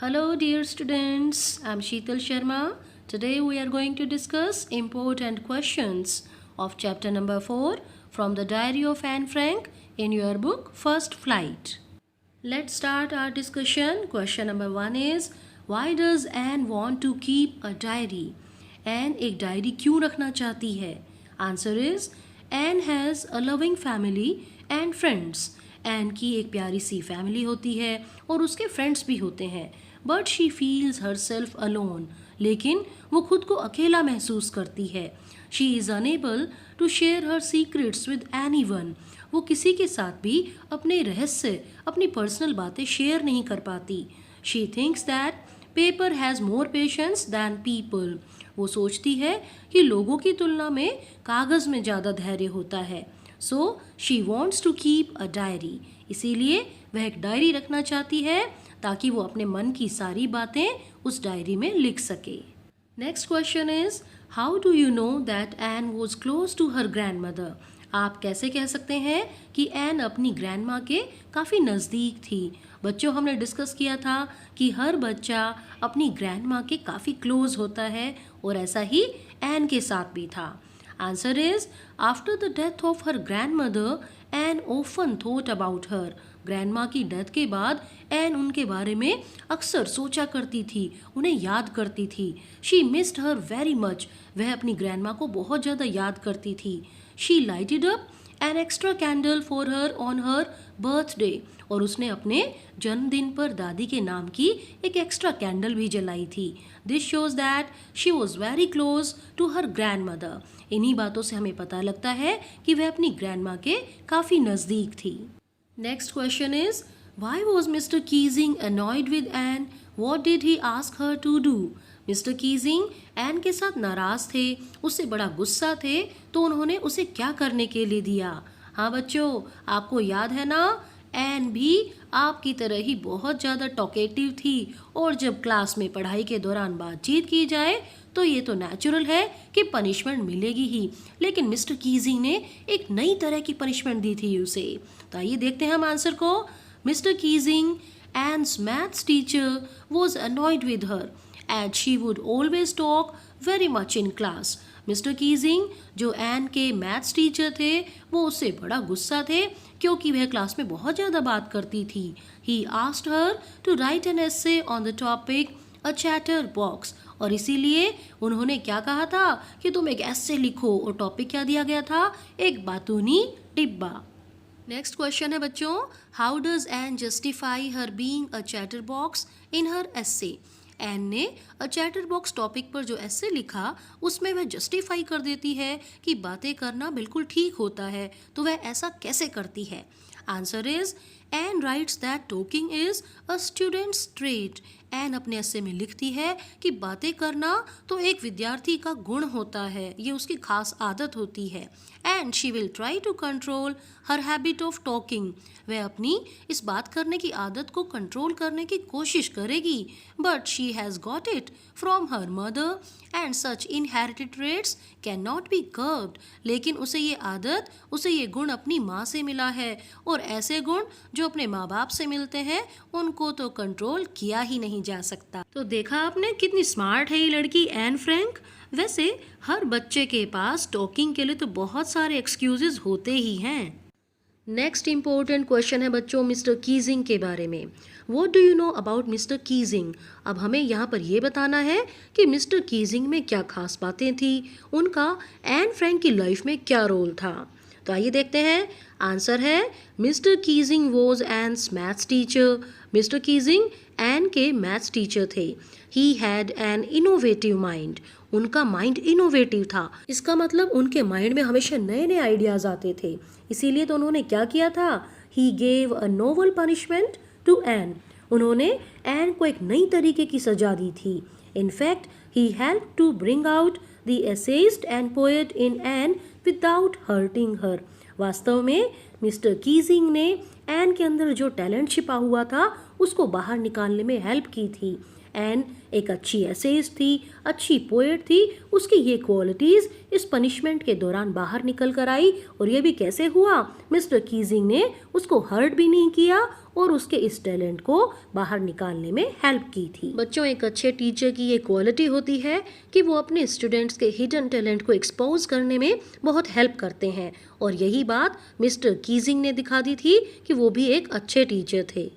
Hello, dear students. I'm Sheetal Sharma. Today we are going to discuss important questions of chapter number 4 from the Diary of Anne Frank in your book First Flight. Let's start our discussion. Question number 1 is, why does Anne want to keep a diary? Anne एक diary क्यों रखना चाहती है? Answer is, Anne has a loving family and friends. Anne की एक प्यारी सी family होती है और उसके फ्रेंड्स भी होते हैं. But she feels herself alone. लेकिन वो खुद को अकेला महसूस करती है. She is unable to share her secrets with anyone. वो किसी के साथ भी अपने रहस्य, अपनी पर्सनल बातें शेयर नहीं कर पाती. She thinks that paper has more patience than people. वो सोचती है कि लोगों की तुलना में कागज़ में ज़्यादा धैर्य होता है. So she wants to keep a diary. इसीलिए वह एक डायरी रखना चाहती है ताकि वो अपने मन की सारी बातें उस डायरी में लिख सके. Next question is, how do you know that Anne was close to her grandmother? आप कैसे कह सकते हैं कि एन अपनी ग्रैंड माँ के काफ़ी नज़दीक थी? बच्चों, हमने डिस्कस किया था कि हर बच्चा अपनी ग्रैंड माँ के काफ़ी क्लोज होता है और ऐसा ही एन के साथ भी था. Answer is, after the death of her grandmother, Anne often thought about her. Grandma की डेथ के बाद एन उनके बारे में अक्सर सोचा करती थी, उन्हें याद करती थी. She missed her very much. वह अपनी ग्रैंडमा को बहुत ज़्यादा याद करती थी. She lighted up an extra candle for her on her birthday. और उसने अपने जन्मदिन पर दादी के नाम की एक एक्स्ट्रा कैंडल भी जलाई थी. This shows that she was very close to her grandmother. इन्हीं बातों से हमें पता लगता है कि वह अपनी ग्रैंड माँ के काफ़ी नज़दीक थी. Next question is, why was Mr Keesing annoyed with Anne? What did he ask her to do? Mr Keesing Anne के साथ नाराज़ थे, उससे बड़ा गुस्सा थे, तो उन्होंने उसे क्या करने के लिए दिया? हाँ बच्चों, आपको याद है ना, एन भी आपकी तरह ही बहुत ज़्यादा टॉकेटिव थी और जब क्लास में पढ़ाई के दौरान बातचीत की जाए तो ये तो नेचुरल है कि पनिशमेंट मिलेगी ही. लेकिन मिस्टर कीजिंग ने एक नई तरह की पनिशमेंट दी थी उसे. तो आइए देखते हैं हम आंसर को. Mr Keesing, Anne's maths teacher, was annoyed with her as she would always talk very much in class. Mr Keesing जो एन के मैथ्स टीचर थे वो उससे बड़ा गुस्सा थे क्योंकि वह क्लास में बहुत ज़्यादा बात करती थी. He asked her to write an essay on the topic a chatterbox. और इसीलिए उन्होंने क्या कहा था कि तुम एक एसे लिखो, और टॉपिक क्या दिया गया था? एक बातूनी डिब्बा. नेक्स्ट क्वेश्चन है बच्चों, how does Anne justify her being a chatterbox in her essay? Anne ने अ चैटर बॉक्स टॉपिक पर जो एसे लिखा उसमें वह जस्टिफाई कर देती है कि बातें करना बिल्कुल ठीक होता है. तो वह ऐसा कैसे करती है? Answer is, Anne writes that talking is a student's trait. Anne अपने एसे में लिखती है कि बातें करना तो एक विद्यार्थी का गुण होता है, ये उसकी खास आदत होती है. And she will try to control her habit of talking. वह अपनी इस बात करने की आदत को कंट्रोल करने की कोशिश करेगी. But she has got it from her mother and such inherited traits can not be curved. लेकिन उसे ये आदत, उसे ये गुण अपनी माँ से मिला है, और ऐसे गुण जो अपने माँ बाप से मिलते हैं उनको तो कंट्रोल किया ही नहीं जा सकता. तो देखा आपने कितनी स्मार्ट है ये लड़की एन फ्रैंक. वैसे हर बच्चे के पास टॉकिंग के लिए तो बहुत सारे एक्सक्यूजेस होते ही हैं. नेक्स्ट इम्पोर्टेंट क्वेश्चन है बच्चों मिस्टर कीजिंग के बारे में. What do you know about mister Keesing? अब हमें यहाँ पर यह बताना है कि मिस्टर कीजिंग में क्या खास बातें थी, उनका एन फ्रैंक की लाइफ में क्या रोल था. तो आइए देखते हैं. आंसर है, mister Keesing was Anne's maths teacher. Mister Keesing Anne के मैथ्स टीचर थे. He had an innovative mind. उनका माइंड इनोवेटिव था. इसका मतलब उनके माइंड में हमेशा नए नए आइडियाज आते थे. इसीलिए तो उन्होंने क्या किया था, he gave a novel punishment to Anne. उन्होंने एन को एक नई तरीके की सजा दी थी. In fact he help to bring out the essayist and poet in Anne without hurting her. वास्तव में मिस्टर कीजिंग ने एन के अंदर जो टैलेंट छिपा हुआ था उसको बाहर निकालने में हेल्प की थी। एन एक अच्छी एसेइस्ट थी, अच्छी पोएट थी। उसकी ये क्वालिटीज़ इस पनिशमेंट के दौरान बाहर निकल कर आई। और ये भी कैसे हुआ? मिस्टर कीजिंग ने उसको हर्ट भी नहीं किया और उसके इस टैलेंट को बाहर निकालने में हेल्प की थी। बच्चों, एक अच्छे टीचर की ये क्वालिटी होती है कि वो अपने स्टूडेंट्स के हिडन टैलेंट को एक्सपोज करने में बहुत हेल्प करते हैं। और यही बात मिस्टर कीजिंग ने दिखा दी थी कि वो भी एक अच्छे टीचर थे।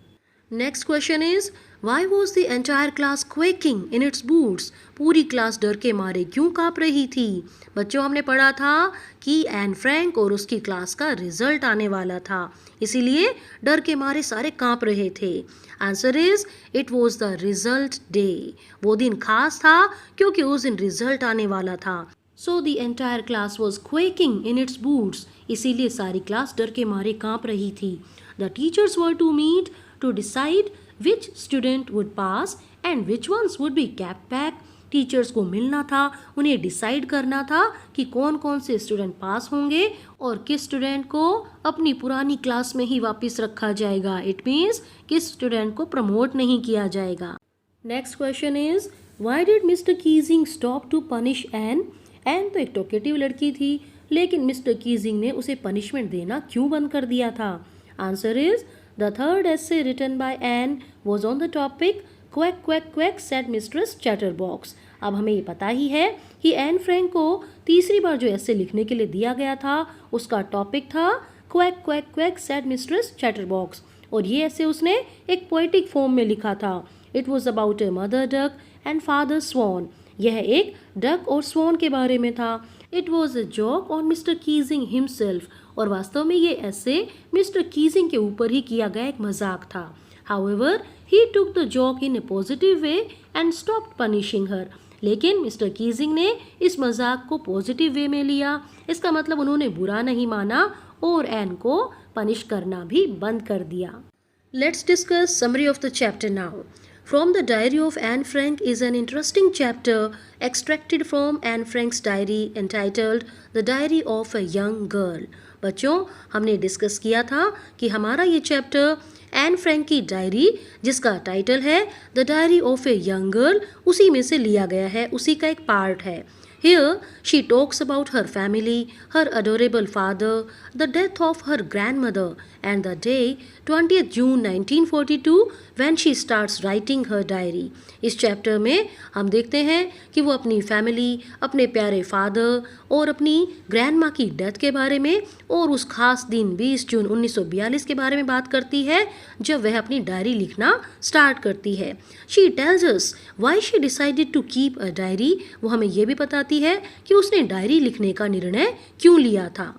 Next question is, why was the entire class quaking in its boots? पूरी क्लास डर के मारे क्यों काँप रही थी? बच्चों, हमने पढ़ा था कि एन फ्रैंक और उसकी क्लास का रिजल्ट आने वाला था, इसीलिए डर के मारे सारे काँप रहे थे। Answer is, it was the result day. वो दिन खास था क्योंकि उस दिन रिजल्ट आने वाला था। So the entire class was quaking in its boots, इसीलिए सारी क्लास डर के मारे काँप रही थी। The teachers were to meet to decide which student would pass and which ones would be kept back. Teachers को मिलना था, उन्हें डिसाइड करना था कि कौन कौन से स्टूडेंट पास होंगे और किस स्टूडेंट को अपनी पुरानी क्लास में ही वापस रखा जाएगा। इट मीन्स किस स्टूडेंट को प्रमोट नहीं किया जाएगा। Next question is, why did Mr Keesing stop to punish Anne? Anne तो एक टॉकेटिव लड़की थी, लेकिन मिस्टर कीजिंग ने उसे पनिशमेंट देना क्यों बंद कर दिया था? Answer is, the third essay written by Anne was on the topic quack quack quack said Mistress Chatterbox. अब हमें ये पता ही है कि एन फ्रैंक को तीसरी बार जो ऐसे लिखने के लिए दिया गया था उसका टॉपिक था quack quack quack sad mistress chatterbox. और ये ऐसे उसने एक पोएटिक फॉर्म में लिखा था। It was about a mother duck and father sworn. यह एक डक और स्वॉन के बारे में था। It was a joke on mister Keesing himself. और वास्तव में ये ऐसे मिस्टर कीजिंग के ऊपर ही किया गया एक मजाक था। However he took the joke in a positive way and stopped punishing her. लेकिन मिस्टर कीजिंग ने इस मजाक को पॉजिटिव वे में लिया। इसका मतलब उन्होंने बुरा नहीं माना और एन को पनिश करना भी बंद कर दिया। Let's discuss summary of the chapter now. From the Diary of Anne Frank is an interesting chapter extracted from Anne Frank's diary entitled The Diary of a Young Girl. बच्चों, हमने discuss किया था कि हमारा ये चैप्टर एन फ्रैंक की diary, जिसका title है the diary of a young girl, उसी में से लिया गया है, उसी का एक पार्ट है। Here she talks about her family, her adorable father, the death of her grandmother, and the day 20th June 1942 when she starts writing her diary. इस चैप्टर में हम देखते हैं कि वो अपनी फैमिली, अपने प्यारे फादर और अपनी ग्रैंडमा की डेथ के बारे में और उस खास दिन 20 जून 1942 के बारे में बात करती है जब वह अपनी डायरी लिखना स्टार्ट करती है। She tells us why she decided to keep a diary. वो हमें ये भी बताती है कि उसने डायरी लिखने का निर्णय क्यों लिया था।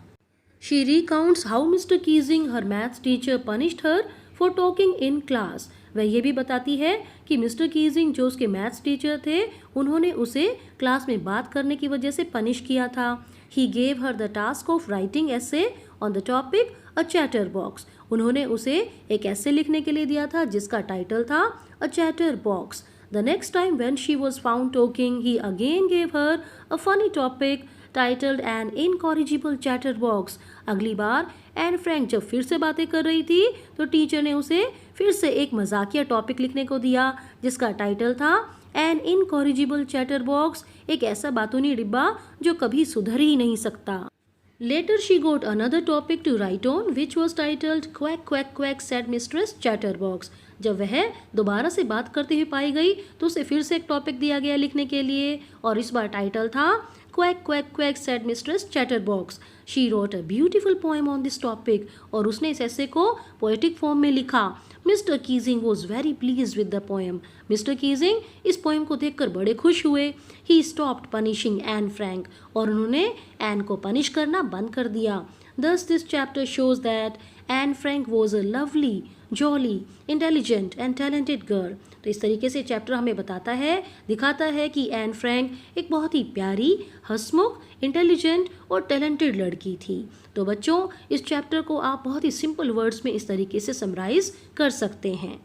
She recounts how Mr. Keesing, her maths teacher, punished her for talking in class. वह ये भी बताती है कि मिस्टर कीजिंग जो उसके मैथ्स टीचर थे उन्होंने उसे क्लास में बात करने की वजह से पनिश किया था। He gave her the task of writing essay on the topic a chatterbox. उन्होंने उसे एक ऐसे लिखने के लिए दिया था जिसका टाइटल था a chatterbox. The next time when she was found talking, he again gave her a funny topic titled an incorrigible chatterbox. अगली बार एन फ्रैंक जब फिर से बातें कर रही थी तो टीचर ने उसे फिर से एक मजाकिया टॉपिक लिखने को दिया जिसका टाइटल था एन इनकॉरिजिबल चैटरबॉक्स, एक ऐसा बातूनी डिब्बा जो कभी सुधर ही नहीं सकता। Later she got another topic to write on which was titled Quack Quack Quack said Mistress Chatterbox. जब वह दोबारा से बात करते हुए पाई गई तो उसे फिर से एक टॉपिक दिया गया लिखने के लिए और इस बार टाइटल था Quack Quack Quack said Mistress Chatterbox. She wrote a beautiful poem on this topic और उसने इस ऐसे को पोएटिक फॉर्म में लिखा। Mister Keesing was very please with the poem. Mister Keesing इस पोएम को देखकर बड़े खुश हुए। He stopped punishing Anne Frank और उन्होंने एन को पनिश करना बंद कर दिया। Thus this chapter shows that Anne Frank was a lovely, jolly, intelligent and talented girl. तो इस तरीके से चैप्टर हमें बताता है, दिखाता है कि एन फ्रैंक एक बहुत ही प्यारी, हंसमुख, इंटेलिजेंट और टैलेंटेड लड़की थी। तो बच्चों, इस चैप्टर को आप बहुत ही सिंपल वर्ड्स में इस तरीके से समराइज कर सकते हैं।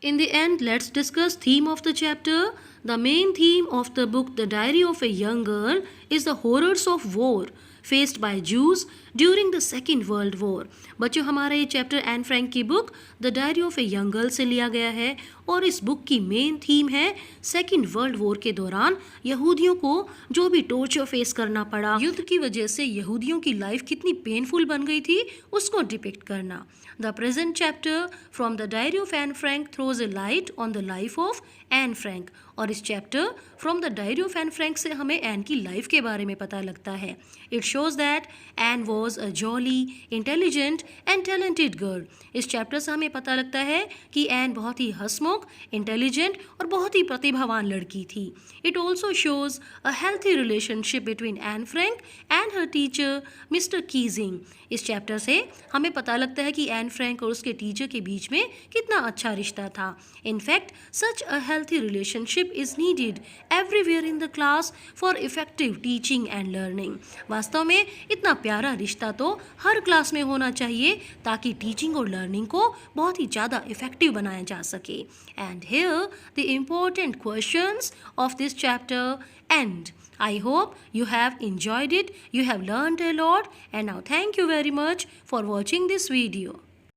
In the end, let's discuss theme of the chapter. The main theme of the book, The Diary of a Young Girl, is the horrors of war. faced by Jews during the Second World War. बच्चों, हमारा ये chapter Anne Frank की book the diary of a young girl से लिया गया है और इस बुक की मेन थीम है सेकेंड वर्ल्ड वॉर के दौरान यहूदियों को जो भी टॉर्चर फेस करना पड़ा, युद्ध की वजह से यहूदियों की लाइफ कितनी पेनफुल बन गई थी उसको डिपिक्ट करना. The present chapter from the diary of Anne Frank throws A light on the life of Anne Frank. और इस chapter from the diary of Anne Frank से हमें एन की लाइफ के बारे में पता लगता है. It shows that Anne was a jolly, intelligent and talented girl. इस चैप्टर से हमें पता लगता है कि एन बहुत ही हंसमुख, इंटेलिजेंट और बहुत ही प्रतिभावान लड़की थी. It also shows a healthy relationship between Anne Frank and her teacher mister Keesing. इस चैप्टर से हमें पता लगता है कि एन फ्रैंक और उसके टीचर के बीच में कितना अच्छा रिश्ता था. In fact such a healthy relationship is needed everywhere in the class for effective teaching and learning. वास्तव में इतना प्यारा रिश्ता तो हर क्लास में होना चाहिए ताकि टीचिंग और लर्निंग को बहुत ही ज़्यादा इफेक्टिव बनाया जा सके. And here the important questions of this chapter end. I hope you have enjoyed it, you have learned a lot, and now thank you very much for watching this video.